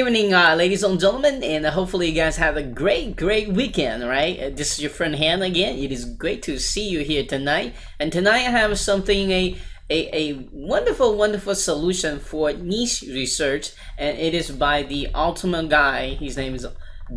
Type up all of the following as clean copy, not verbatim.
evening, ladies and gentlemen, and hopefully you guys have a great weekend, right? This is your friend Han again. It is great to see you here tonight. And tonight I have something, a wonderful solution for niche research, and it is by the ultimate guy. His name is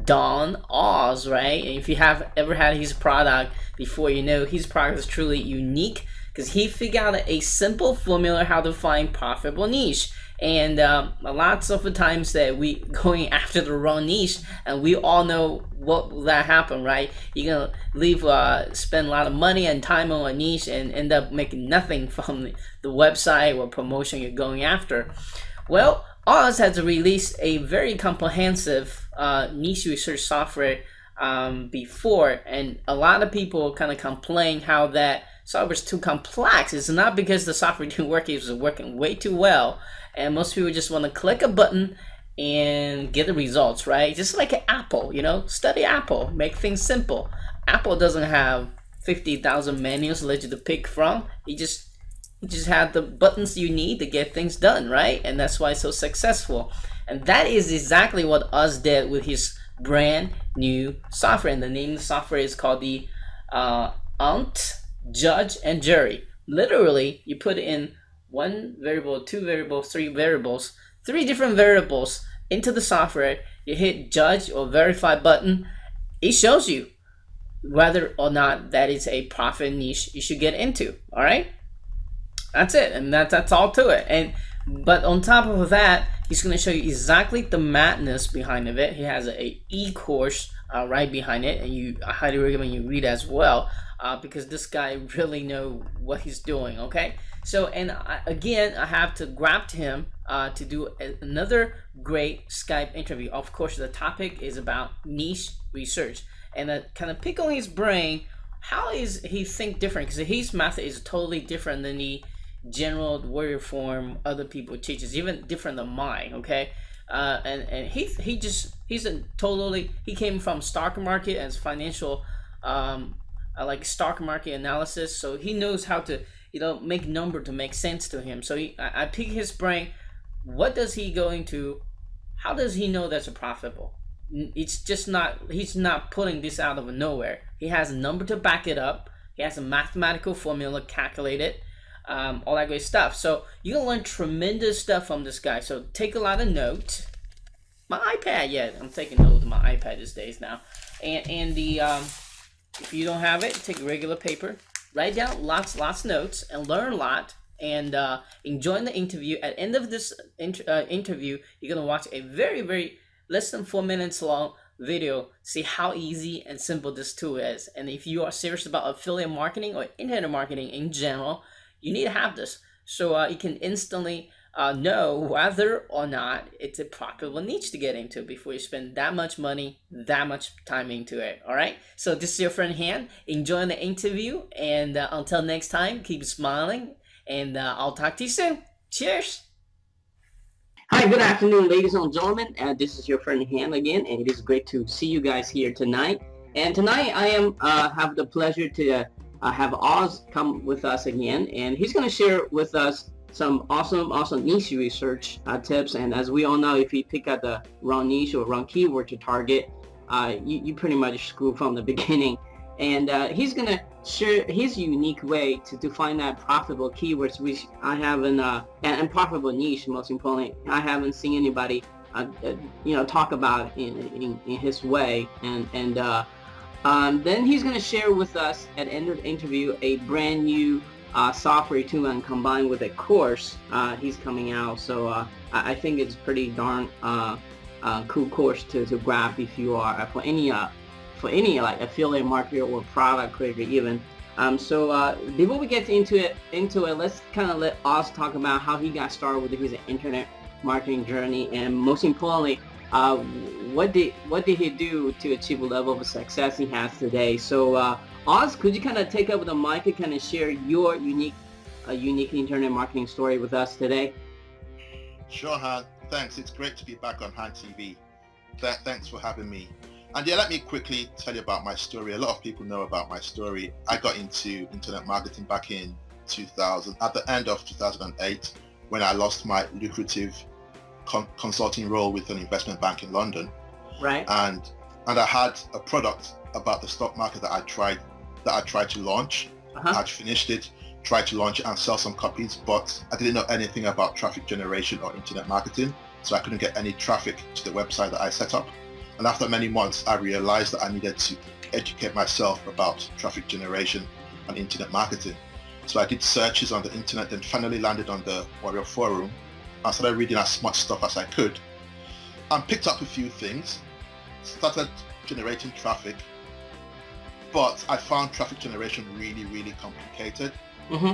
Don Oz, right? And if you have ever had his product before, you know his product is truly unique because he figured out a simple formula how to find profitable niche. And lots of the times that we going after the wrong niche, and we all know what will that happen, right? You're gonna spend a lot of money and time on a niche and end up making nothing from the website or promotion you're going after. Well, Oz has released a very comprehensive niche research software before, and a lot of people kind of complain how that software is too complex. It's not because the software didn't work; it was working way too well. And most people just want to click a button and get the results, right? Just like Apple, you know, study Apple, make things simple. Apple doesn't have 50,000 menus to let you to pick from. You just have the buttons you need to get things done, right? And that's why it's so successful. And that is exactly what Oz did with his brand new software. And the name of the software is called the Ant Judge and Jury. Literally, you put in one variable, two variables, three variables, three different variables into the software. You hit judge or verify button. It shows you whether or not that is a profit niche you should get into. All right, that's it, and that's all to it. But on top of that, he's going to show you exactly the madness behind of it. He has a e-course right behind it, and I highly recommend you read as well, because this guy really know what he's doing. Okay, so again, I have to grab him to do another great Skype interview. Of course, the topic is about niche research, and I kind of pick on his brain. How is he think different? Because his method is totally different than the general warrior form other people teaches, even different than mine. Okay, and he came from stock market as financial like stock market analysis, so he knows how to make number to make sense to him. So I pick his brain. What does he go into? How does he know that's a profitable? It's just not, he's not putting this out of nowhere. He has a number to back it up. He has a mathematical formula calculated, all that great stuff. So you're gonna learn tremendous stuff from this guy. So take a lot of notes. My iPad, yeah, I'm taking notes on my iPad these days now. And the if you don't have it, take regular paper. Write down lots of notes and learn a lot, and enjoy the interview. At the end of this interview, you're gonna watch a very less than 4 minutes long video. See how easy and simple this tool is. And if you are serious about affiliate marketing or internet marketing in general, you need to have this, so you can instantly know whether or not it's a profitable niche to get into before you spend that much money, that much time into it. All right, so this is your friend Han, enjoying the interview, and until next time, keep smiling, and I'll talk to you soon. Cheers. Hi, good afternoon, ladies and gentlemen. This is your friend Han again, and it is great to see you guys here tonight. And tonight I have the pleasure to have Oz come with us again, and he's going to share with us some awesome niche research tips. And as we all know, if you pick out the wrong niche or wrong keyword to target, you pretty much screw from the beginning. And he's going to share his unique way to find that profitable keywords, which I haven't, and profitable niche, most importantly, I haven't seen anybody talk about in his way. And then he's going to share with us at the end of the interview a brand new software tool, and combined with a course he's coming out. So I think it's pretty darn cool course to grab if you are for any like affiliate marketer or product creator even. So before we get into it, let's kind of let Oz talk about how he got started with his internet marketing journey, and most importantly, what did he do to achieve a level of success he has today. So Oz, could you kind of take over the mic and kind of share your unique internet marketing story with us today? Sure, Han. Thanks. It's great to be back on Han TV. Thanks for having me. And yeah, let me quickly tell you about my story. A lot of people know about my story. I got into internet marketing back in 2000, at the end of 2008, when I lost my lucrative consulting role with an investment bank in London. Right. And I had a product about the stock market that I tried to launch. I'd finished it, tried to launch it and sell some copies, but I didn't know anything about traffic generation or internet marketing, so I couldn't get any traffic to the website that I set up. And after many months, I realized that I needed to educate myself about traffic generation and internet marketing. So I did searches on the internet, then finally landed on the Warrior Forum. I started reading as much stuff as I could and picked up a few things, started generating traffic, but I found traffic generation really, really complicated.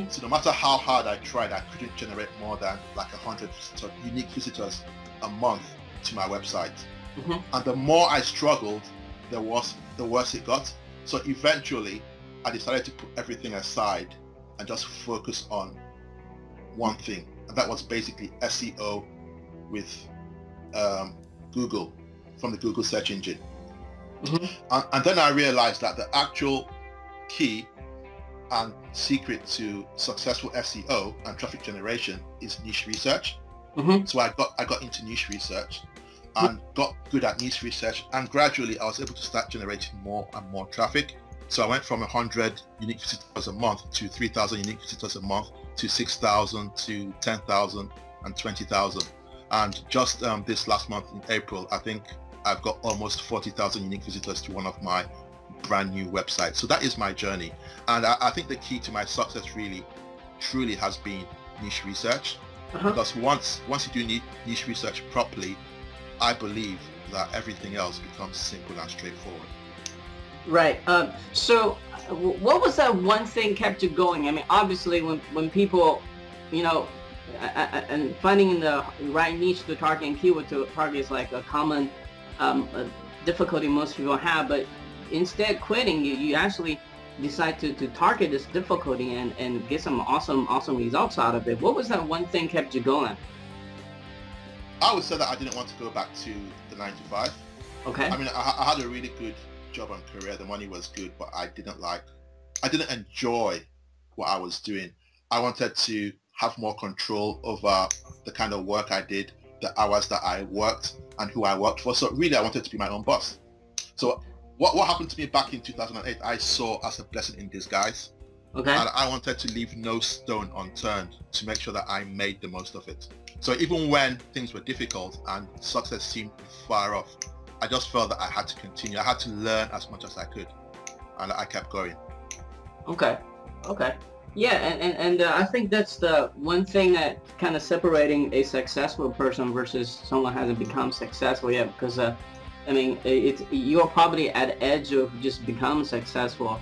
So no matter how hard I tried, I couldn't generate more than like 100 unique visitors a month to my website. And the more I struggled, the worse it got. So eventually, I decided to put everything aside and just focus on one thing, and that was basically SEO with Google, from the Google search engine. And then I realized that the actual key and secret to successful SEO and traffic generation is niche research. So I got into niche research and got good at niche research, and gradually I was able to start generating more and more traffic. So I went from 100 unique visitors a month to 3,000 unique visitors a month to 6,000 to 10,000 and 20,000. And just this last month in April, I think I've got almost 40,000 unique visitors to one of my brand new websites. So that is my journey. And I think the key to my success really, truly has been niche research. Because once you do niche research properly, I believe that everything else becomes simple and straightforward. Right. So what was that one thing kept you going? I mean, obviously when people, you know, and finding the right niche to target and keyword to target is like a common difficulty most people have, but instead quitting, you actually decide to target this difficulty and get some awesome results out of it. What was that one thing kept you going? I would say that I didn't want to go back to the 9 to 5. Okay. I mean, I had a really good job and career. The money was good, but I didn't enjoy what I was doing. I wanted to have more control over the kind of work I did, the hours that I worked, and who I worked for. So really, I wanted to be my own boss. So what happened to me back in 2008, I saw as a blessing in disguise. Okay. And I wanted to leave no stone unturned to make sure that I made the most of it. So even when things were difficult and success seemed far off, I just felt that I had to continue. I had to learn as much as I could, and I kept going. Okay. Yeah, and I think that's the one thing that kind of separating a successful person versus someone who hasn't become successful yet. Because I mean, you're probably at the edge of just becoming successful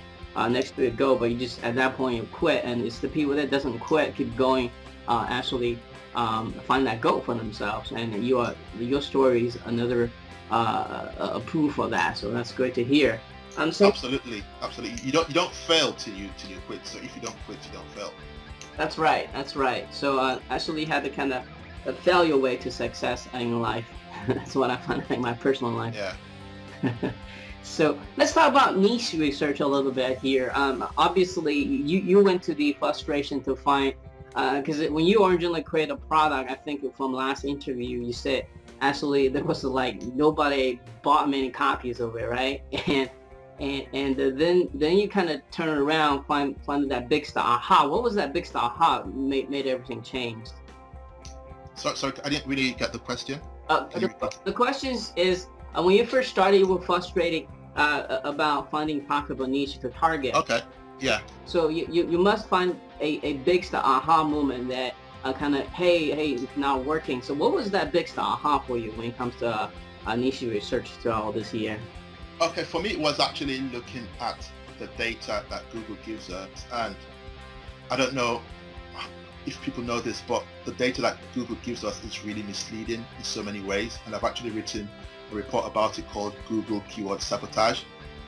next to it go, but you just at that point you quit, and it's the people that doesn't quit, keep going, actually find that goal for themselves, and your story is another a proof of that. So that's great to hear. So absolutely. You don't fail till you quit. So if you don't quit, you don't fail. That's right. So actually you had the kind of a failure way to success in life. That's what I find in my personal life. Yeah. So let's talk about niche research a little bit here. Obviously you went to the frustration to find, because when you originally created a product, I think from last interview you said actually there was like nobody bought many copies of it, right? And then you kind of turn around, find that big star aha. What was that big star aha made everything change? So I didn't really get the question. The question is when you first started, you were frustrated about finding profitable niche to target. Okay. Yeah. So you must find a big star aha moment that kind of hey it's not working. So what was that big star aha for you when it comes to niche research throughout this year? Okay, for me it was actually looking at the data that Google gives us, and I don't know if people know this, but the data that Google gives us is really misleading in so many ways, and I've actually written a report about it called Google Keyword Sabotage.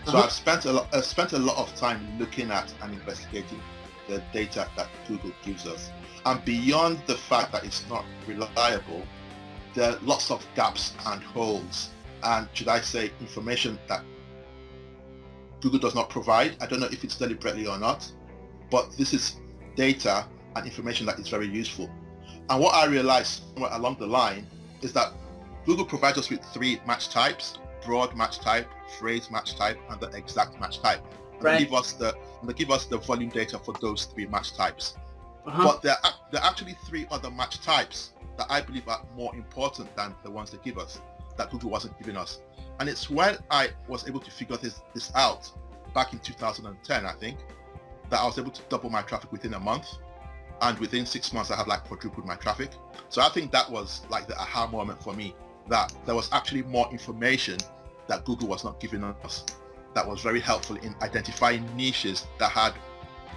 So I've spent a lot of time looking at and investigating the data that Google gives us, and beyond the fact that it's not reliable, there are lots of gaps and holes, and should I say information that Google does not provide. I don't know if it's deliberately or not, but this is data and information that is very useful. And what I realized somewhere along the line is that Google provides us with 3 match types: broad match type, phrase match type, and the exact match type. And Right. they give us the volume data for those 3 match types. Uh-huh. But there are actually 3 other match types that I believe are more important than the ones they give us, that Google wasn't giving us. And it's when I was able to figure this out back in 2010, I think, that I was able to double my traffic within a month. And within 6 months, I had like quadrupled my traffic. So I think that was like the aha moment for me, that there was actually more information that Google was not giving us that was very helpful in identifying niches that had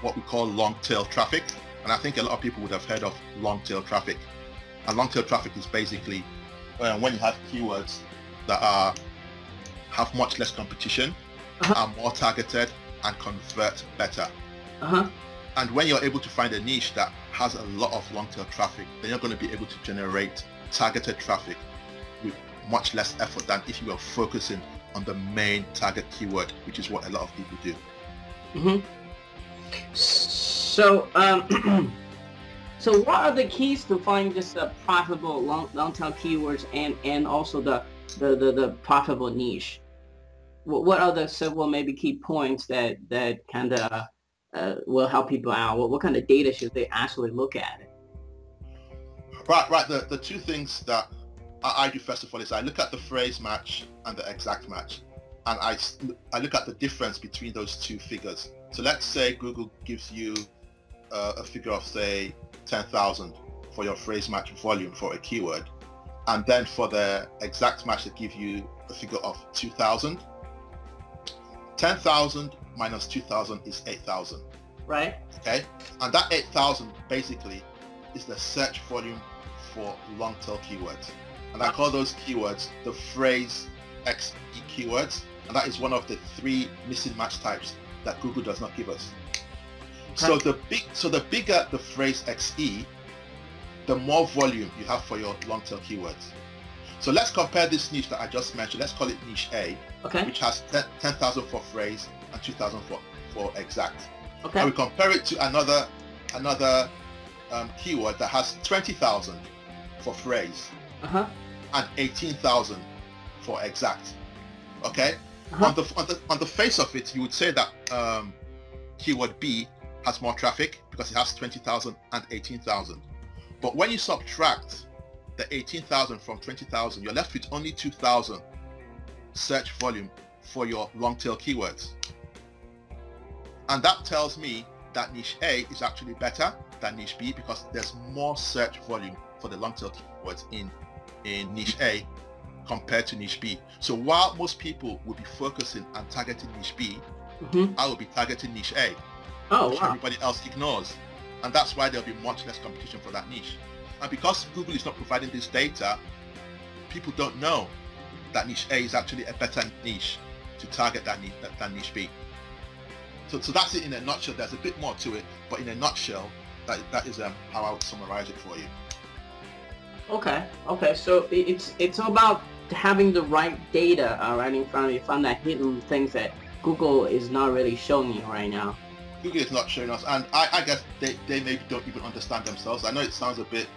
what we call long tail traffic. And I think a lot of people would have heard of long tail traffic. And long tail traffic is basically when you have keywords that have much less competition, are more targeted, and convert better. And when you're able to find a niche that has a lot of long tail traffic, then you're going to be able to generate targeted traffic with much less effort than if you were focusing on the main target keyword, which is what a lot of people do. So, so what are the keys to finding just the profitable long tail keywords and also the profitable niche? What are the several maybe key points that kind of will help people out? What kind of data should they actually look at? Right. The 2 things that I do first of all is I look at the phrase match and the exact match, and I look at the difference between those 2 figures. So let's say Google gives you a figure of, say, 10,000 for your phrase match volume for a keyword, and then for the exact match they give you a figure of 2,000. 10,000 minus 2,000 is 8,000. Right. Okay, and that 8,000 basically is the search volume for long tail keywords, and I call those keywords the phrase XE keywords, and that is one of the 3 missing match types that Google does not give us. So the bigger the phrase XE, the more volume you have for your long tail keywords. So let's compare this niche that I just mentioned. Let's call it niche A, which has 10,000 for phrase and 2,000 for exact. And we compare it to another keyword that has 20,000 for phrase and 18,000 for exact. Okay. On the face of it, you would say that keyword B has more traffic because it has 20,000 and 18,000. But when you subtract the 18,000 from 20,000, you're left with only 2,000 search volume for your long tail keywords. And that tells me that niche A is actually better than niche B because there's more search volume for the long tail keywords in niche A compared to niche B. So while most people will be focusing on targeting niche B, I will be targeting niche A, which everybody else ignores. And that's why there'll be much less competition for that niche. And because Google is not providing this data, people don't know that niche A is actually a better niche to target than niche B. So that's it in a nutshell. There's a bit more to it, but in a nutshell, that is how I would summarize it for you. Okay. So it's all about having the right data right in front of you, find that hidden things that Google is not really showing you right now. Google is not showing us, and I guess they maybe don't even understand themselves. I know it sounds a bit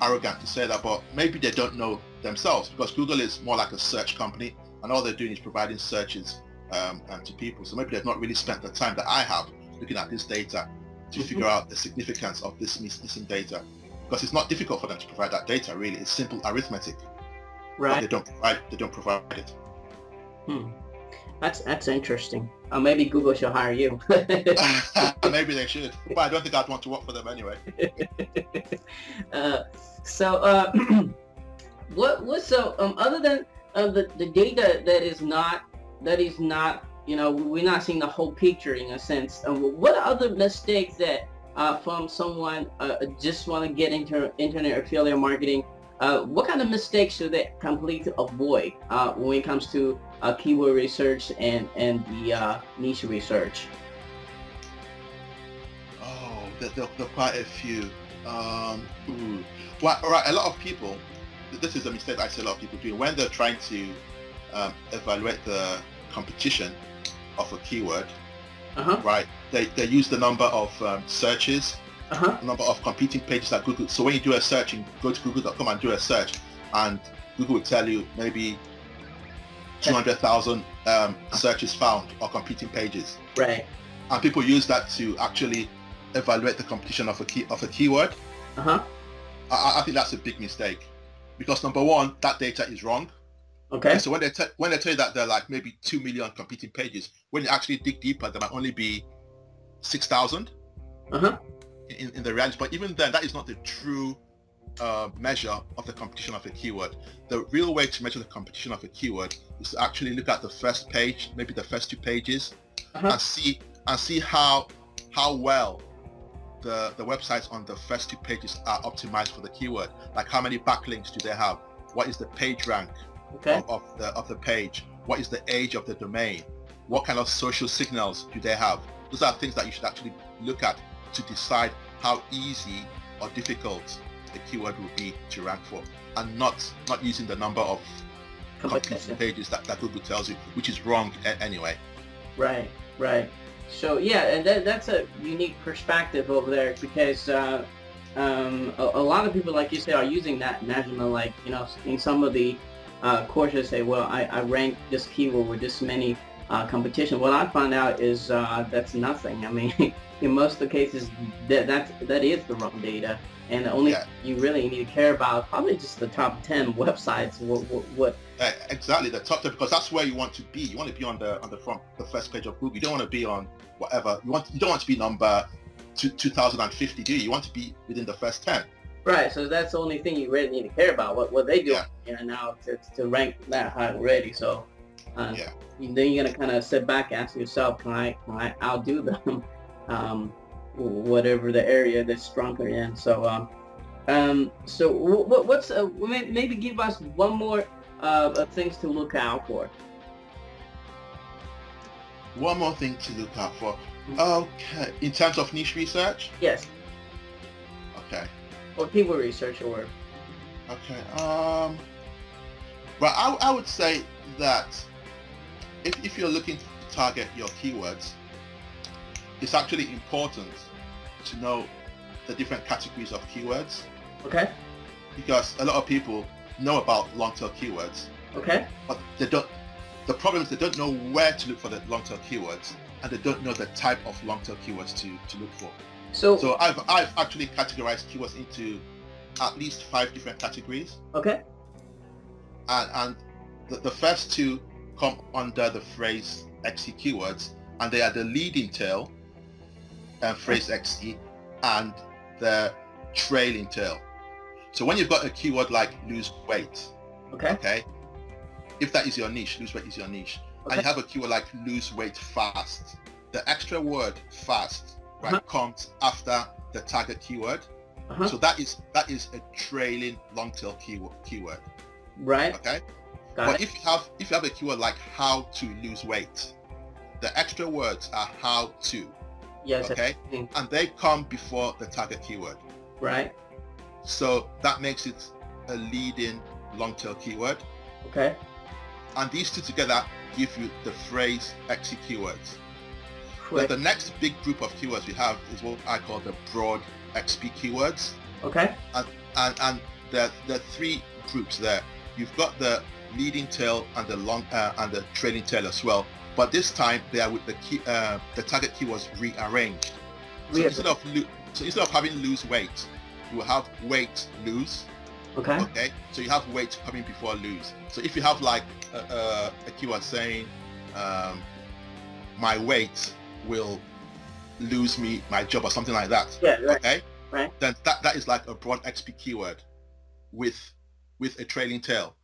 arrogant to say that, but maybe they don't know themselves, because Google is more like a search company, and all they're doing is providing searches to people. So maybe they've not really spent the time that I have looking at this data to figure out the significance of this missing data, because it's not difficult for them to provide that data. Really, it's simple arithmetic. Right. But they don't provide it. That's interesting. Maybe Google should hire you. Maybe they should, but I don't think I'd want to work for them anyway. Other than the data that is not we're not seeing the whole picture in a sense. What other mistakes that from someone just want to get into internet affiliate marketing? What kind of mistakes should they completely avoid when it comes to keyword research and the niche research? Oh, there are quite a few. Well, all right, a lot of people, this is a mistake I see a lot of people do when they're trying to evaluate the competition of a keyword. Right? They use the number of searches, number of competing pages at Google. So when you do a search, go to google.com and do a search, and Google will tell you maybe 200,000 searches found or competing pages. Right. And people use that to actually evaluate the competition of a keyword. I think that's a big mistake, because number one, that data is wrong. Okay. So when they tell you that there are like maybe 2 million competing pages, when you actually dig deeper, there might only be 6,000 in the reality. But even then, that is not the true measure of the competition of a keyword. The real way to measure the competition of a keyword is to actually look at the first page, maybe the first 2 pages, and see how well the websites on the first 2 pages are optimized for the keyword. Like, how many backlinks do they have? What is the page rank of the page? What is the age of the domain? What kind of social signals do they have? Those are things that you should actually look at to decide how easy or difficult the keyword will be to rank for, and not using the number of competing pages that Google tells you, which is wrong anyway. Right. So yeah, and that's a unique perspective over there, because a lot of people, like you say, are using that measurement. Like, you know, in some of the courses say, well, I ranked this keyword with this many competition. What I found out is that's nothing. I mean, in most of the cases, that is the wrong data, and the only you really need to care about probably just the top 10 websites. What exactly, the top 10, because that's where you want to be. You want to be on the first page of Google. You don't want to be on whatever you don't want to be number 2050, do you? You want to be within the first 10. Right, so that's the only thing you really need to care about, what they do now to rank that high already. So then you're gonna kind of sit back, ask yourself, can I outdo them, whatever the area that's stronger in. So so what's maybe give us one more things to look out for. One more thing to look out for. Okay, in terms of niche research. Yes. Okay. Or keyword research, or. Okay. Well, I would say that if you're looking to target your keywords, it's actually important to know the different categories of keywords. Okay. Because a lot of people know about long-tail keywords. Okay. But they don't. The problem is they don't know where to look for the long-tail keywords, and they don't know the type of long-tail keywords to look for. So I've actually categorized keywords into at least 5 different categories. Okay. And the first 2 come under the phrase XE keywords, and they are the leading tail and phrase XE and the trailing tail. So when you've got a keyword like lose weight, okay, if that is your niche, lose weight is your niche, and you have a keyword like lose weight fast, the extra word fast comes after the target keyword. So that is a trailing long tail keyword. Right. Okay. Got it. If you have a keyword like how to lose weight, the extra words are how to. Yes. Okay. And they come before the target keyword. Right. So that makes it a leading long tail keyword. Okay. And these 2 together give you the phrase XE keywords. But the next big group of keywords we have is what I call the broad XP keywords. Okay. And there are 3 groups there. You've got the leading tail and the long and the trailing tail as well. But this time they are with the target keywords rearranged. So instead of having lose weight, you will have weight lose. Okay. So you have weight coming before lose. So if you have like a keyword saying my weight will lose me my job or something like that. Yeah, right. Okay. Right. Then that is like a broad XP keyword with a trailing tail.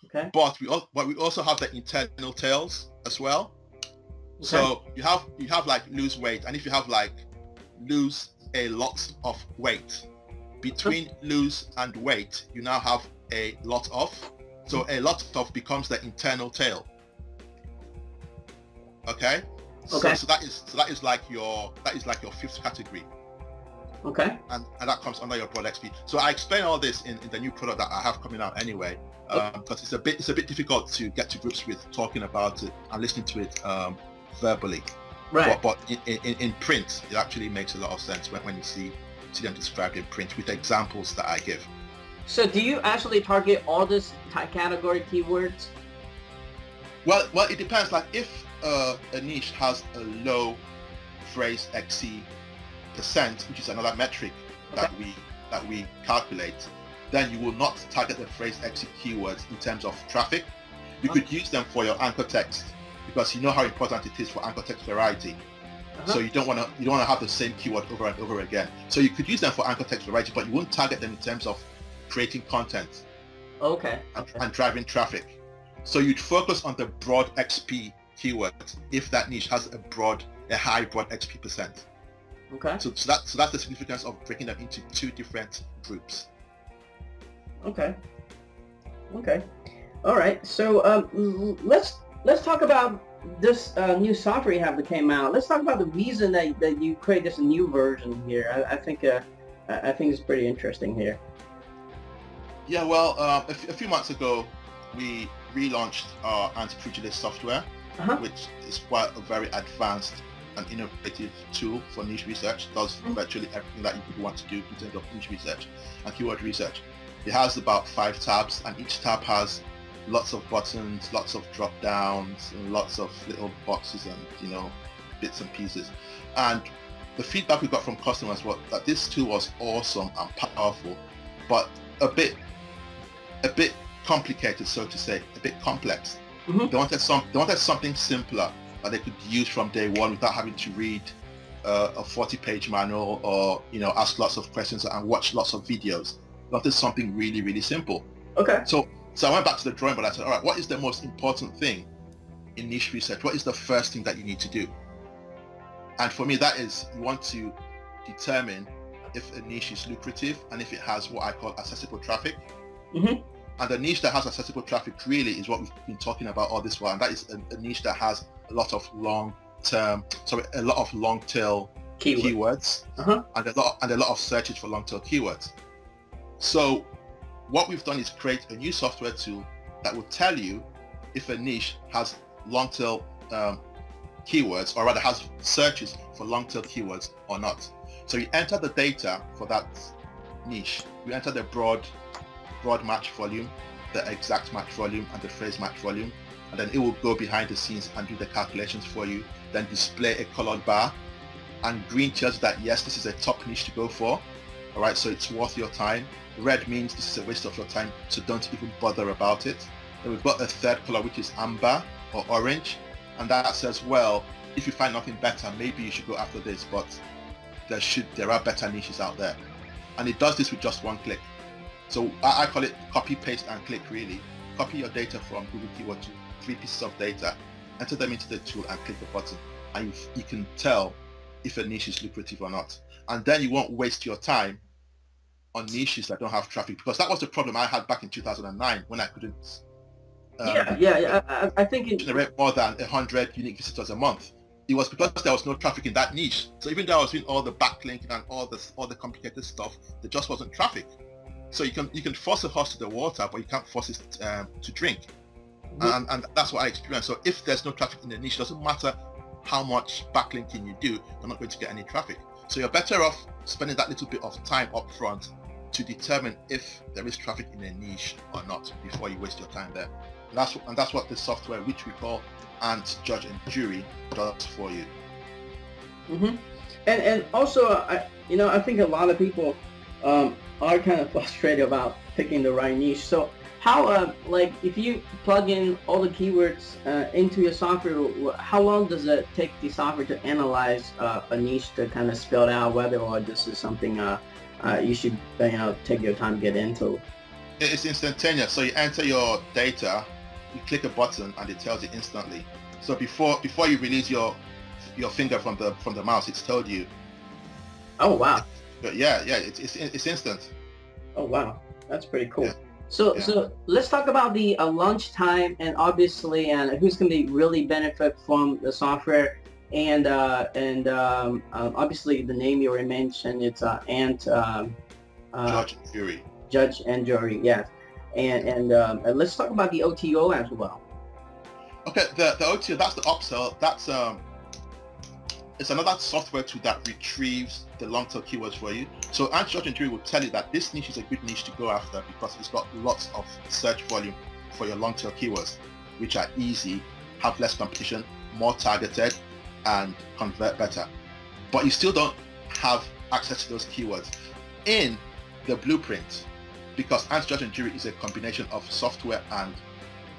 Okay. But we also have the internal tails as well. Okay. So you have like lose weight, and if you have like lose a lot of weight, between lose and weight you now have a lot of. So a lot of becomes the internal tail. Okay. Okay. So that is like your 5th category. Okay. And that comes under your broad XP. So I explain all this in the new product that I have coming out anyway, because it's a bit difficult to get to grips with talking about it and listening to it verbally. Right. But in print, it actually makes a lot of sense when you see them described in print with examples that I give. So do you actually target all this category keywords? Well, it depends. Like if a niche has a low phrase XC percent, which is another metric that we calculate, then you will not target the phrase XC keywords in terms of traffic. You could use them for your anchor text because you know how important it is for anchor text variety. So you don't want to have the same keyword over and over again. So you could use them for anchor text variety, but you won't target them in terms of creating content. And driving traffic. So you'd focus on the broad XP keywords if that niche has a high broad XP percent. So that's the significance of breaking them into two different groups. Okay. All right. So let's talk about this new software you have that came out. Let's talk about the reason that you create this new version here. I think it's pretty interesting here. Yeah. Well, a few months ago, we relaunched our anti-prejudice software, which is quite a very advanced and innovative tool for niche research. It does virtually everything that you could want to do in terms of niche research and keyword research. It has about 5 tabs, and each tab has lots of buttons, lots of drop downs, and lots of little boxes and bits and pieces. And the feedback we got from customers was that this tool was awesome and powerful, but a bit complicated, so to say, a bit complex. They wanted something simpler that they could use from day one without having to read a 40-page manual or ask lots of questions and watch lots of videos. They wanted something really, really simple. So I went back to the drawing board. I said, all right, what is the most important thing in niche research? What is the first thing that you need to do? And for me, that is, you want to determine if a niche is lucrative and if it has what I call accessible traffic. And the niche that has accessible traffic really is what we've been talking about all this while, and that is a niche that has a lot of long tail keywords, and a lot of searches for long tail keywords. So what we've done is create a new software tool that will tell you if a niche has long tail keywords, or rather has searches for long tail keywords or not. So you enter the data for that niche. You enter the broad match volume, the exact match volume, and the phrase match volume, and then it will go behind the scenes and do the calculations for you, then display a colored bar, and green tells you that yes, this is a top niche to go for. All right, so it's worth your time. Red means this is a waste of your time, so don't even bother about it. Then we've got a third color, which is amber or orange, and that says, well, if you find nothing better, maybe you should go after this, but there are better niches out there. And it does this with just one click. So I call it copy, paste, and click, really. Copy your data from Google Keyword to 3 pieces of data, enter them into the tool, and click the button. And you can tell if a niche is lucrative or not. And then you won't waste your time on niches that don't have traffic, because that was the problem I had back in 2009 when I couldn't I think generate more than 100 unique visitors a month. It was because there was no traffic in that niche. So even though I was doing all the backlinking and all the complicated stuff, there just wasn't traffic. So you can force a horse to the water, but you can't force it to drink. And that's what I experienced. So if there's no traffic in the niche, it doesn't matter how much backlinking you do, you're not going to get any traffic. So you're better off spending that little bit of time up front to determine if there is traffic in a niche or not before you waste your time there. And that's what the software, which we call Ant Judge and Jury, does for you. And also, I think a lot of people are kind of frustrated about picking the right niche. So how, like, if you plug in all the keywords into your software, how long does it take the software to analyze a niche to kind of spell out whether or this is something you should take your time to get into? It's instantaneous. So you enter your data, you click a button, and it tells you instantly. So before you release your finger from the mouse, it's told you. Oh wow. But yeah, it's instant. Oh wow, that's pretty cool. So let's talk about the launch time, and obviously, and who's going to really benefit from the software, and obviously the name you already mentioned. It's Ant Judge and Jury. Judge and Jury, yes. And let's talk about the OTO as well. Okay, the OTO, that's the upsell. That's it's another software tool that retrieves the long tail keywords for you. So Ant Judge and Jury will tell you that this niche is a good niche to go after because it's got lots of search volume for your long tail keywords, which are easy, have less competition, more targeted, and convert better. But you still don't have access to those keywords in the blueprint, because Ant Judge and Jury is a combination of software and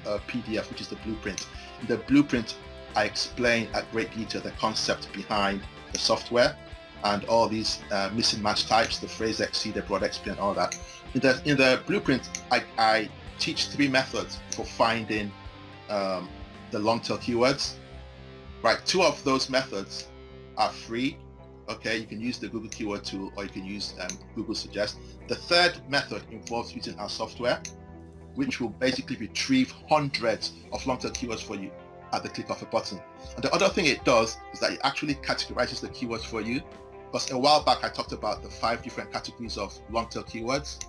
PDF, which is the blueprint. In the blueprint, I explain at great detail the concept behind the software and all these missing match types, the phrase XC, the broad XP, and all that. In the blueprint, I teach 3 methods for finding the long tail keywords. Right, 2 of those methods are free. Okay, you can use the Google keyword tool, or you can use Google Suggest. The 3rd method involves using our software, which will basically retrieve hundreds of long tail keywords for you at the click of a button. And the other thing it does is that it actually categorizes the keywords for you. Because a while back I talked about the 5 different categories of long tail keywords.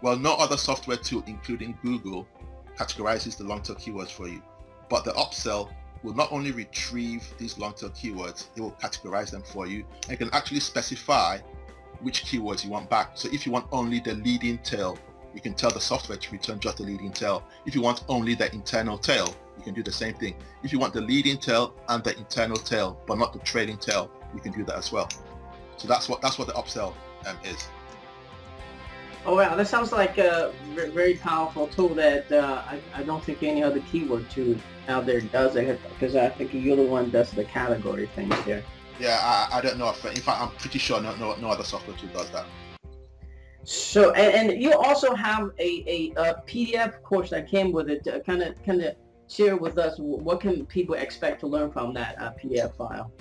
Well, no other software tool, including Google, categorizes the long tail keywords for you. But the upsell will not only retrieve these long tail keywords, it will categorize them for you, and you can actually specify which keywords you want back. So if you want only the leading tail, you can tell the software to return just the leading tail. If you want only the internal tail, you can do the same thing. If you want the leading tail and the internal tail, but not the trailing tail, you can do that as well. So that's what the upsell is. Oh wow, that sounds like a very powerful tool that I don't think any other keyword tool out there does it, because I think you're the one that does the category things here. Yeah, I don't know if, in fact, I'm pretty sure no other software tool does that. So, and you also have a PDF course that came with it. Kind of share with us, what can people expect to learn from that PDF file?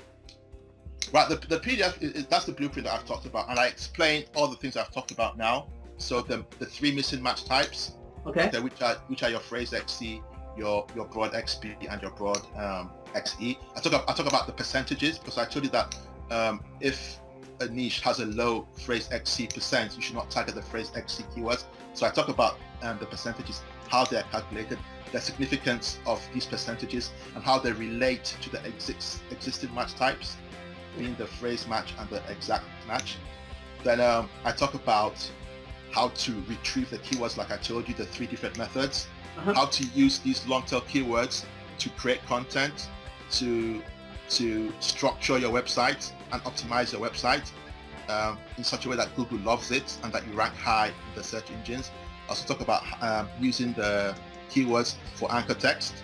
Right, the PDF, that's the blueprint that I've talked about, and I explain all the things I've talked about now. So the 3 missing match types, okay, which are your phrase XC, your broad XP, and your broad XE. I talk about the percentages, because I told you that if a niche has a low phrase XC percent, you should not target the phrase XC keywords. So I talk about the percentages, how they are calculated, the significance of these percentages, and how they relate to the existing match types, being the phrase match and the exact match. Then I talk about how to retrieve the keywords, like I told you, the 3 different methods, how to use these long tail keywords to create content, to structure your website and optimize your website in such a way that Google loves it and that you rank high in the search engines. I also talk about using the keywords for anchor text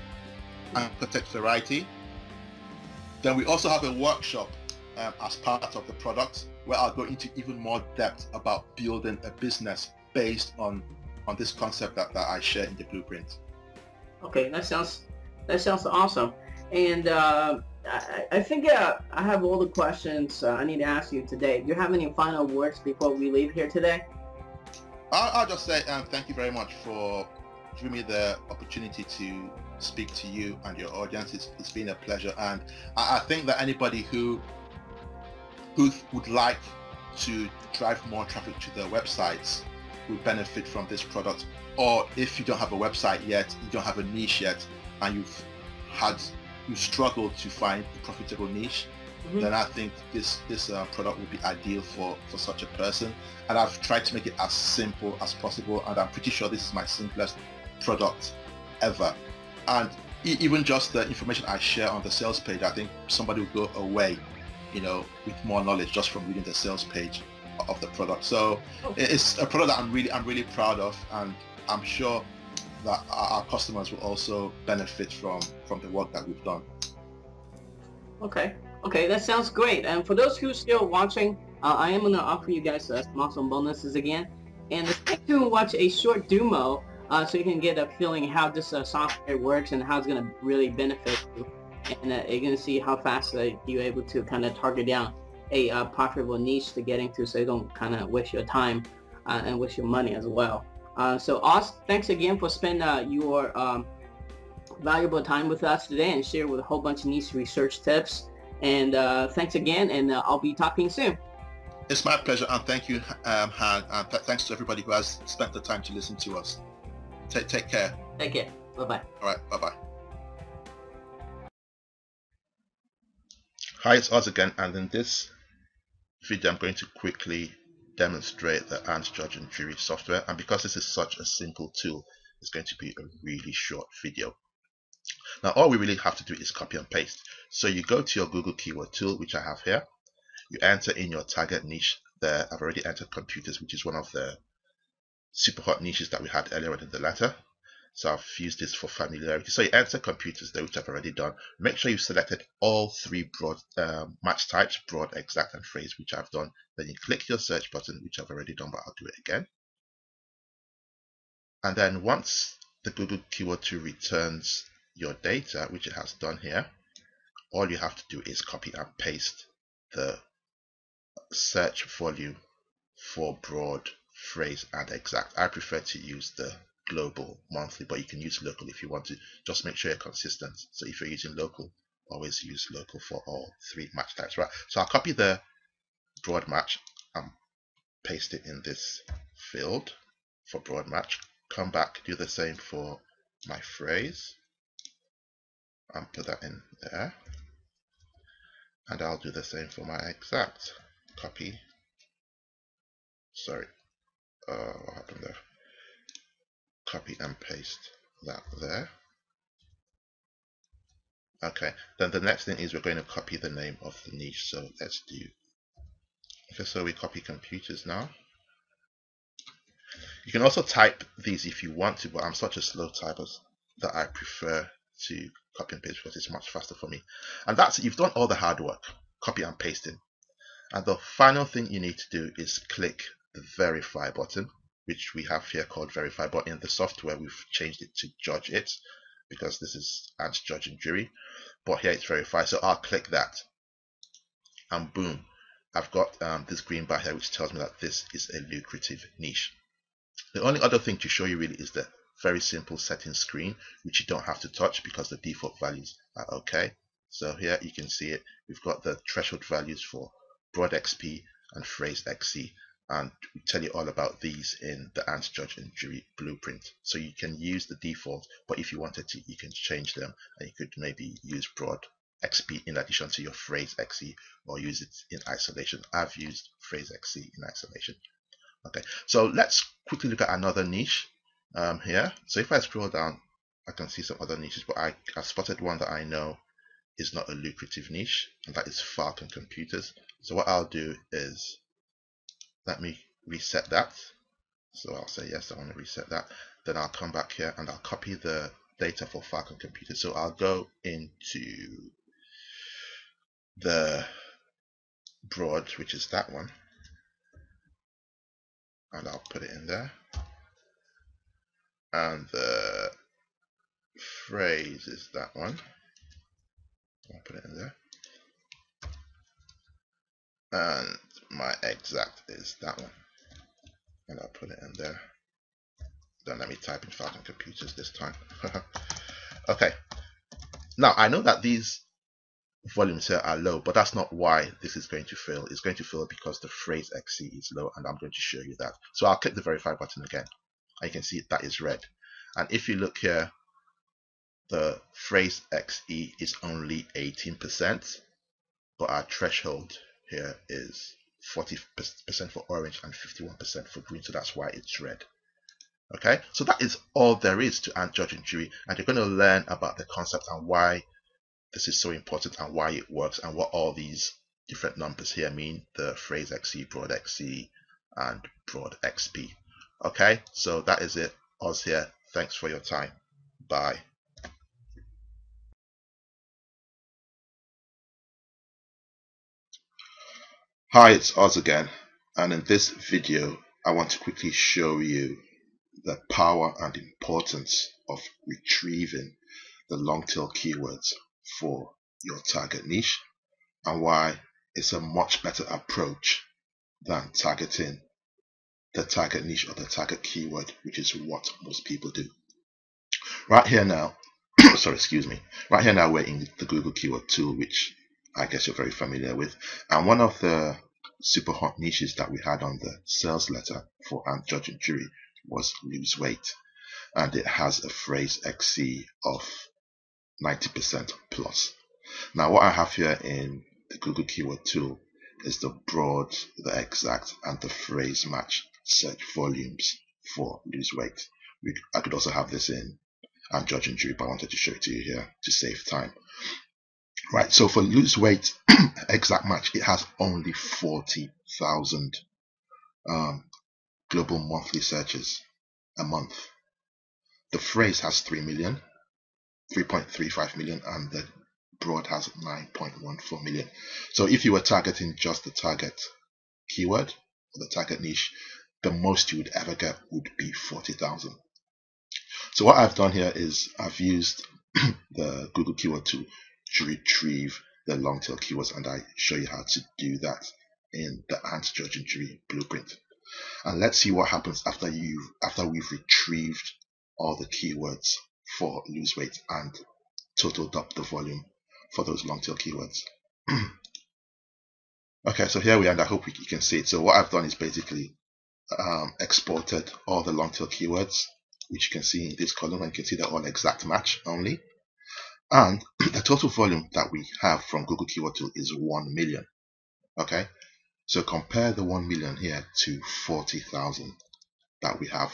variety. Then we also have a workshop as part of the product, where I'll go into even more depth about building a business based on this concept that I share in the blueprint. Okay, that sounds awesome. And I think I have all the questions I need to ask you today. Do you have any final words before we leave here today? I'll just say thank you very much for giving me the opportunity to speak to you and your audience. It's been a pleasure, and I think that anybody who would like to drive more traffic to their websites would benefit from this product. Or if you don't have a website yet, you don't have a niche yet, and you've struggled to find a profitable niche, then I think this product would be ideal for such a person. And I've tried to make it as simple as possible, and I'm pretty sure this is my simplest product ever. And even just the information I share on the sales page, I think somebody will go away, with more knowledge just from reading the sales page of the product. So it's a product that I'm really proud of, and I'm sure that our customers will also benefit from the work that we've done. Okay, that sounds great. And for those who are still watching, I am going to offer you guys some awesome bonuses again. And stay tuned and watch a short demo so you can get a feeling how this software works and how it's going to really benefit you. And you're going to see how fast you're able to kind of target down a profitable niche to get into, so you don't kind of waste your time and waste your money as well. So Oz, thanks again for spending your valuable time with us today and share with a whole bunch of niche research tips. And thanks again, and I'll be talking soon. It's my pleasure, and thank you, Han, and thanks to everybody who has spent the time to listen to us. Take care. Take care. Bye-bye. All right, bye-bye. Hi, it's Oz again, and in this video I'm going to quickly demonstrate the Ant Judge and Jury software, and because this is such a simple tool, it's going to be a really short video. Now all we really have to do is copy and paste. So you go to your Google keyword tool, which I have here, you enter in your target niche there. I've already entered computers, which is one of the super hot niches that we had earlier in the letter. So I've used this for familiarity. So you enter computers there, which I've already done. Make sure you've selected all three broad match types, broad, exact, and phrase, which I've done. Then you click your search button, which I've already done, but I'll do it again. And then once the Google keyword tool returns your data, which it has done here, all you have to do is copy and paste the search volume for broad, phrase, and exact. I prefer to use the global monthly, but you can use local if you want to. Just make sure you're consistent. So if you're using local, always use local for all three match types, right? So I'll copy the broad match and paste it in this field for broad match. Come back, do the same for my phrase and put that in there. And I'll do the same for my exact. Copy. Sorry, what happened there? Copy and paste that there. Okay, then the next thing is we're going to copy the name of the niche. So let's do, okay, so we copy computers now. You can also type these if you want to, but I'm such a slow typer that I prefer to copy and paste because it's much faster for me. And that's it. You've done all the hard work, copy and pasting. And the final thing you need to do is click the verify button, which we have here called verify, but in the software we've changed it to judge it because this is Ant Judge and Jury, but here it's verify. So I'll click that and boom, I've got this green bar here which tells me that this is a lucrative niche. The only other thing to show you really is the very simple settings screen, which you don't have to touch because the default values are okay. So here you can see it. We've got the threshold values for broad XP and phrase XC, and we tell you all about these in the Ant Judge and Jury blueprint. So you can use the default, but if you wanted to, you can change them, and you could maybe use broad XP in addition to your phrase XC, or use it in isolation. I've used phrase XC in isolation. Okay, so let's quickly look at another niche here. So if I scroll down, I can see some other niches, but I spotted one that I know is not a lucrative niche, and that is Falcon computers. So what I'll do is let me reset that. So I'll say yes, I want to reset that. Then I'll come back here and I'll copy the data for Falcon computers. So I'll go into the broad, which is that one, and I'll put it in there. And the phrase is that one. I'll put it in there. And my exact is that one. And I'll put it in there. Then let me type in Falcon computers this time. Okay. Now I know that these volumes here are low, but that's not why this is going to fail. It's going to fail because the phrase XC is low, and I'm going to show you that. So I'll click the verify button again. And you can see that is red. And if you look here, the phrase XE is only 18%, but our threshold here is 40% for orange and 51% for green, so that's why it's red. Okay, so that is all there is to Ant Judge and Jury, and you're going to learn about the concept and why this is so important and why it works and what all these different numbers here mean, the phrase XC, broad XC, and broad XP. Okay, so that is it. Oz here. Thanks for your time. Bye. Hi, it's Oz again, and in this video I want to quickly show you the power and importance of retrieving the long tail keywords for your target niche and why it's a much better approach than targeting the target niche or the target keyword, which is what most people do. Right here now, sorry, excuse me. Right here now we're in the Google keyword tool, which I guess you're very familiar with. And one of the super hot niches that we had on the sales letter for Ant Judge and Jury was lose weight. And it has a phrase XC of 90% plus. Now what I have here in the Google keyword tool is the broad, the exact, and the phrase match search volumes for lose weight. I could also have this in Ant Judge and Jury, but I wanted to show it to you here to save time. Right, so for lose weight exact match, it has only 40,000 global monthly searches a month. The phrase has 3 million, 3.35 million, and the broad has 9.14 million. So if you were targeting just the target keyword or the target niche, the most you would ever get would be 40,000. So what I've done here is I've used the Google keyword tool to retrieve the long tail keywords, and I show you how to do that in the Ant Judge and Jury blueprint. And let's see what happens after we've retrieved all the keywords for lose weight and totaled up the volume for those long tail keywords. Okay, so here we are, and I hope you can see it. So what I've done is basically exported all the long tail keywords, which you can see in this column, and you can see they're all exact match only. And the total volume that we have from Google Keyword Tool is 1 million. Okay, so compare the 1 million here to 40,000 that we have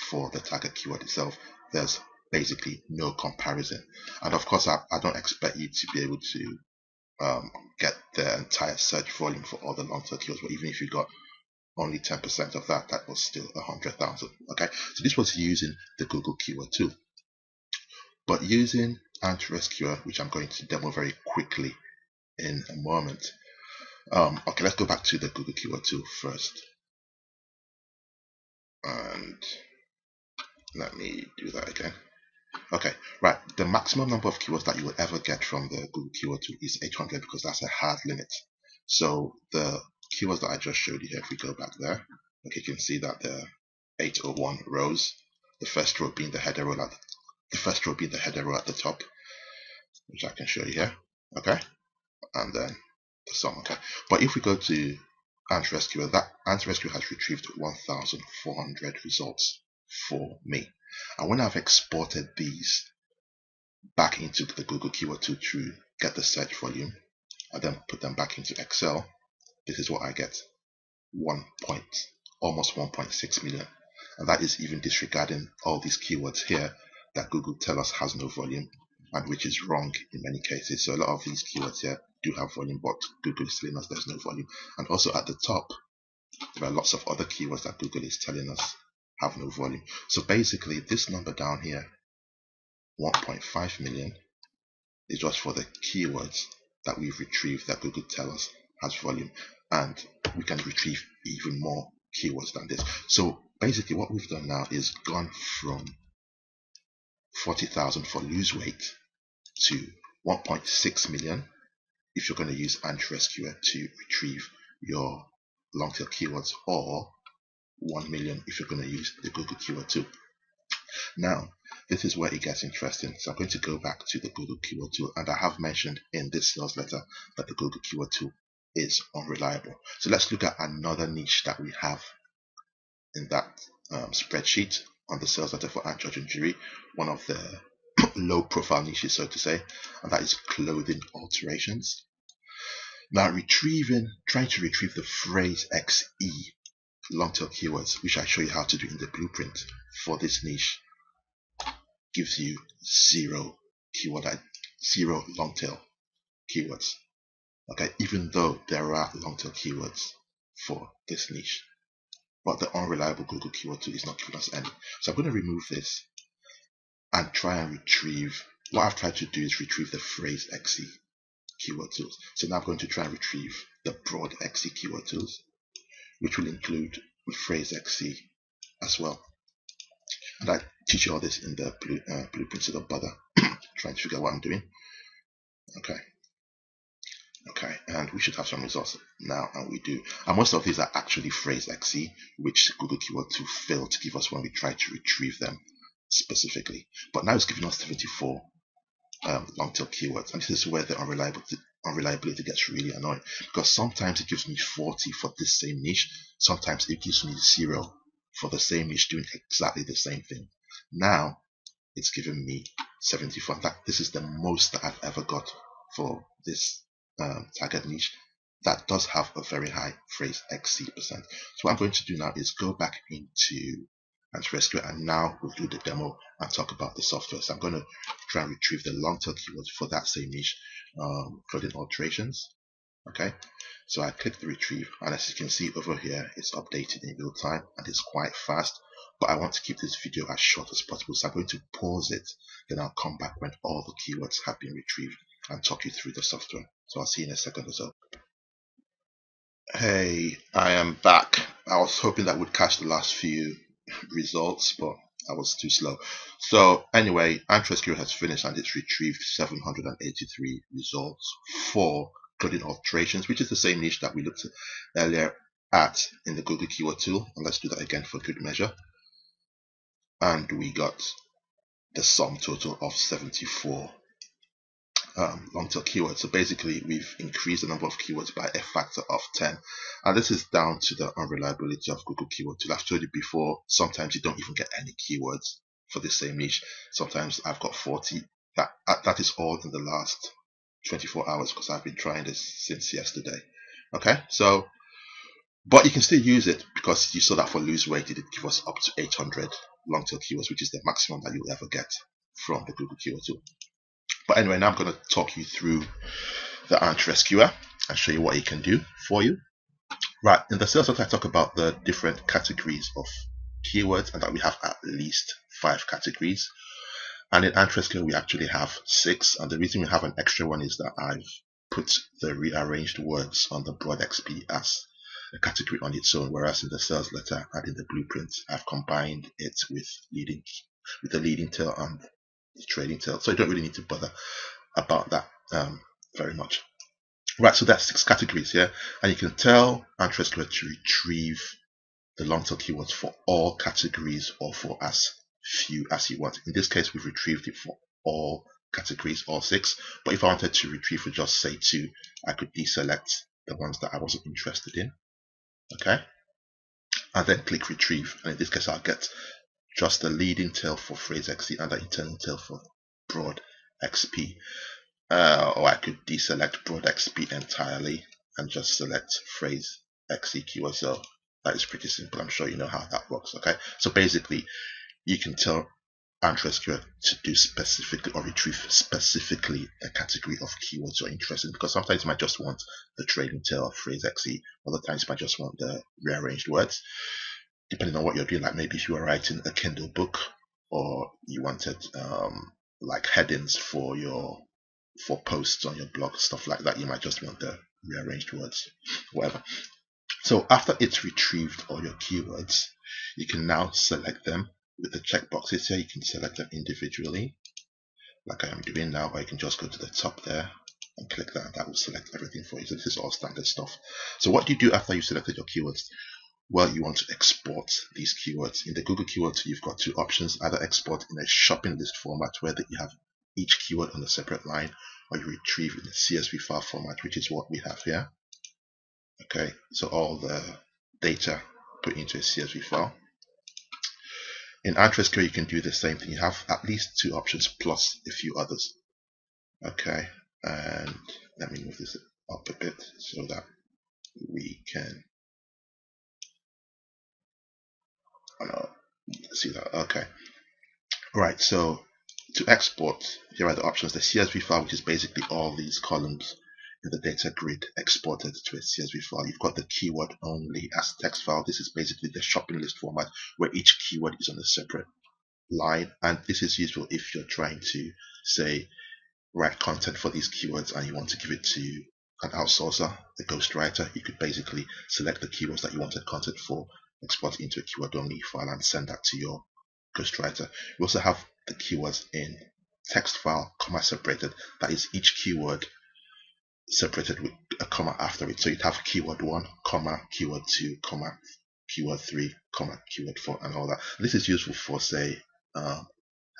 for the target keyword itself. There's basically no comparison. And of course, I don't expect you to be able to get the entire search volume for all the long tail keywords, but even if you got only 10% of that, that was still 100,000. Okay, so this was using the Google Keyword Tool. But using Ant Rescuer, which I'm going to demo very quickly in a moment. Okay, let's go back to the Google Keyword Tool first. And let me do that again. Okay, right. The maximum number of keywords that you will ever get from the Google Keyword Tool is 800 because that's a hard limit. So the keywords that I just showed you here, if we go back there, okay, you can see that there are 801 rows. The first row being the header row at the top, which I can show you here. Okay, and then the sum. Okay, but if we go to Ant Rescuer, that Ant Rescuer has retrieved 1,400 results for me. And when I've exported these back into the Google Keyword Tool to get the search volume, and then put them back into Excel, this is what I get: almost 1.6 million. And that is even disregarding all these keywords here that Google tell us has no volume, and which is wrong in many cases. So a lot of these keywords here do have volume, but Google is telling us there's no volume. And also at the top, there are lots of other keywords that Google is telling us have no volume. So basically, this number down here, 1.5 million, is just for the keywords that we've retrieved that Google tell us has volume, and we can retrieve even more keywords than this. So basically what we've done now is gone from 40,000 for lose weight to 1.6 million if you're going to use Ant Rescuer to retrieve your long tail keywords, or 1 million if you're going to use the Google Keyword Tool. Now, this is where it gets interesting. So I'm going to go back to the Google Keyword Tool, and I have mentioned in this sales letter that the Google Keyword Tool is unreliable. So let's look at another niche that we have in that spreadsheet on the sales letter for Ant Judge and Jury, one of the low profile niches, so to say, and that is clothing alterations. Now trying to retrieve the phrase XE long tail keywords, which I show you how to do in the blueprint for this niche, gives you zero long tail keywords. Okay, even though there are long tail keywords for this niche, but the unreliable Google Keyword Tool is not giving us any. So I'm going to remove this and try and retrieve. What I've tried to do is retrieve the phrase XE keyword tools. So now I'm going to try and retrieve the broad XE keyword tools, which will include the phrase XE as well. And I teach you all this in the blueprint, so don't bother trying to figure out what I'm doing. Okay, and we should have some results now, and we do. And most of these are actually phrase XE, which Google Keyword Tool failed to give us when we tried to retrieve them specifically. But now it's giving us 74 long tail keywords, and this is where the unreliability gets really annoying, because sometimes it gives me 40 for this same niche, sometimes it gives me 0 for the same niche doing exactly the same thing. Now it's giving me 74. In fact, this is the most that I've ever got for this target niche that does have a very high phrase XC percent. So what I'm going to do now is go back into Ant Rescue, and now we'll do the demo and talk about the software. So I'm going to try and retrieve the long tail keywords for that same niche, coding alterations. Okay, so I click the retrieve, and as you can see over here, it's updated in real time and it's quite fast. But I want to keep this video as short as possible, so I'm going to pause it, then I'll come back when all the keywords have been retrieved and talk you through the software. So I'll see you in a second or so. Hey, I am back. I was hoping that would catch the last few results, but I was too slow. So anyway, Ant Rescue has finished and it's retrieved 783 results for coding alterations, which is the same niche that we looked at earlier at in the Google Keyword Tool. And let's do that again for good measure. And we got the sum total of 74 long tail keywords. So basically, we've increased the number of keywords by a factor of 10. And this is down to the unreliability of Google Keyword Tool. I've told you before, sometimes you don't even get any keywords for the same niche. Sometimes I've got 40. That is all in the last 24 hours because I've been trying this since yesterday. Okay, so, but you can still use it because you saw that for lose weight, it did give us up to 800 long tail keywords, which is the maximum that you'll ever get from the Google Keyword Tool. But anyway, now I'm going to talk you through the Ant Rescuer and show you what it can do for you. Right, in the sales note, I talk about the different categories of keywords and that we have at least 5 categories. And in Ant Rescuer, we actually have 6. And the reason we have an extra one is that I've put the rearranged words on the broad XP as a category on its own, whereas in the sales letter and in the blueprint, I've combined it with the leading tail and the trading tail. So you don't really need to bother about that very much. Right, so that's 6 categories here, and you can tell Ant Rescuer to retrieve the long tail keywords for all categories or for as few as you want. In this case, we've retrieved it for all categories, all 6. But if I wanted to retrieve for just say 2, I could deselect the ones that I wasn't interested in. Okay, and then click retrieve, and in this case, I'll get just the leading tail for phrase XC and the internal tail for broad XP. Or I could deselect broad XP entirely and just select phrase XC keyword. So that is pretty simple. I'm sure you know how that works. Okay, so basically you can tell Ant Rescuer to do specifically or retrieve specifically a category of keywords you're interested in, because sometimes you might just want the trading tail of phrase XC, other times you might just want the rearranged words, depending on what you're doing. Like maybe if you were writing a Kindle book, or you wanted like headings for posts on your blog, stuff like that, you might just want the rearranged words, whatever. So after it's retrieved all your keywords, you can now select them with the checkboxes here. You can select them individually, like I am doing now, or you can just go to the top there and click that, and that will select everything for you. So this is all standard stuff. So what do you do after you've selected your keywords? Well, you want to export these keywords. In the Google Keyword Tool, you've got 2 options: either export in a shopping list format where you have each keyword on a separate line, or you retrieve in a CSV file format, which is what we have here. Okay, so all the data put into a CSV file. In Ant Rescuer, you can do the same thing. You have at least 2 options plus a few others. Okay, and let me move this up a bit so that we can see that. Okay, right, so to export, here are the options. The CSV file, which is basically all these columns in the data grid exported to a CSV file. You've got the keyword only as text file. This is basically the shopping list format where each keyword is on a separate line, and this is useful if you're trying to, say, write content for these keywords and you want to give it to an outsourcer, a ghostwriter. You could basically select the keywords that you wanted content for, export it into a keyword only file, and send that to your ghostwriter. We also have the keywords in text file, comma separated. That is each keyword separated with a comma after it. So you'd have keyword 1, comma, keyword 2, comma, keyword 3, comma, keyword 4, and all that. This is useful for, say,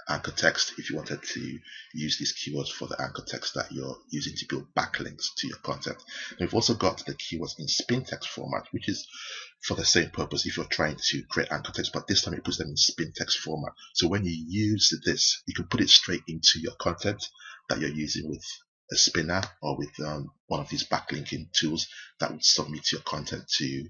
anchor text, if you wanted to use these keywords for the anchor text that you're using to build backlinks to your content. And we've also got the keywords in spin text format, which is for the same purpose if you're trying to create anchor text, but this time it puts them in spin text format. So when you use this, you can put it straight into your content that you're using with a spinner or with one of these backlinking tools that would submit your content to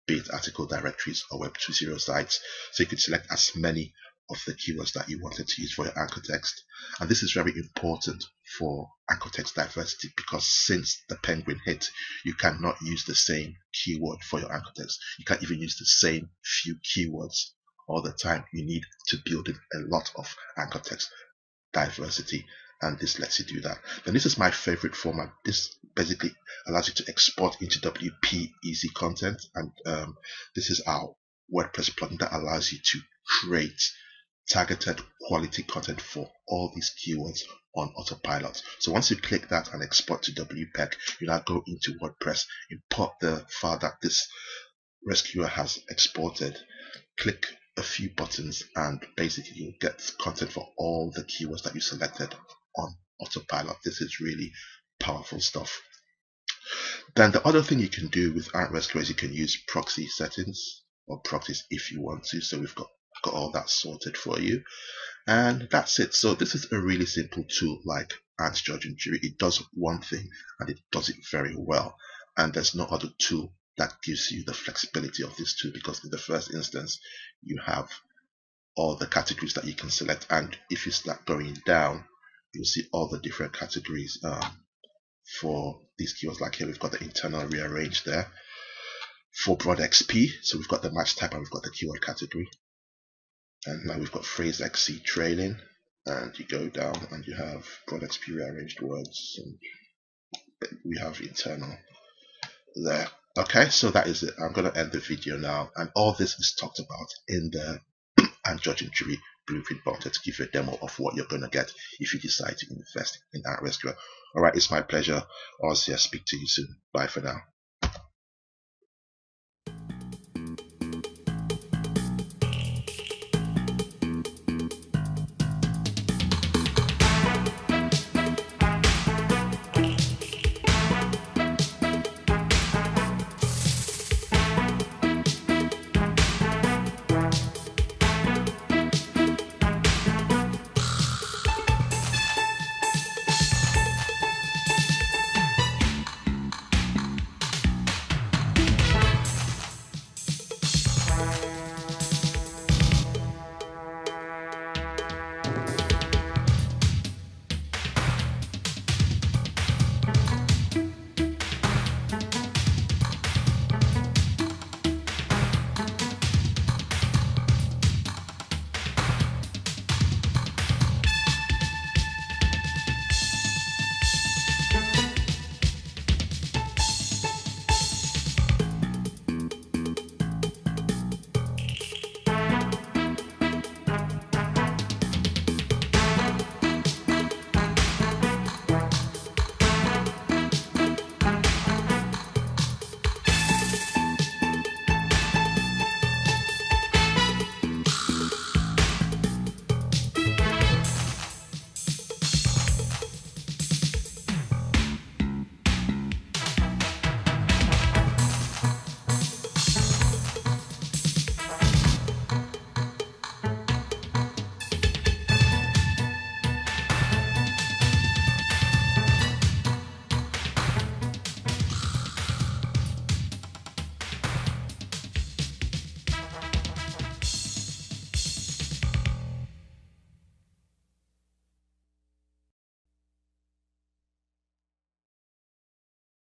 be it article directories or Web 2.0 sites. So you could select as many of the keywords that you wanted to use for your anchor text. And this is very important for anchor text diversity, because since the Penguin hit, you cannot use the same keyword for your anchor text. You can't even use the same few keywords all the time. You need to build in a lot of anchor text diversity, and this lets you do that. Then this is my favorite format. This basically allows you to export into WP easy content, and this is our WordPress plugin that allows you to create targeted quality content for all these keywords on autopilot. So once you click that and export to WPEG, you now go into WordPress, import the file that this rescuer has exported, click a few buttons, and basically you'll get content for all the keywords that you selected on autopilot. This is really powerful stuff. Then the other thing you can do with Ant Rescuer is you can use proxy settings or proxies if you want to. So we've got all that sorted for you, and that's it. So this is a really simple tool like Ant Judge and Jury. It does one thing and it does it very well, and there's no other tool that gives you the flexibility of this tool, because in the first instance you have all the categories that you can select, and if you start going down you'll see all the different categories for these keywords. Like here we've got the internal rearrange there for broad XP, so we've got the match type and we've got the keyword category. And now we've got phrase XC trailing, and you go down and you have broad XP rearranged words, and we have internal there. Okay, so that is it. I'm going to end the video now, and all this is talked about in the Ant Judge and Jury blueprint. Wanted to give you a demo of what you're going to get if you decide to invest in Ant Rescuer. All right, it's my pleasure. I'll speak to you soon. Bye for now.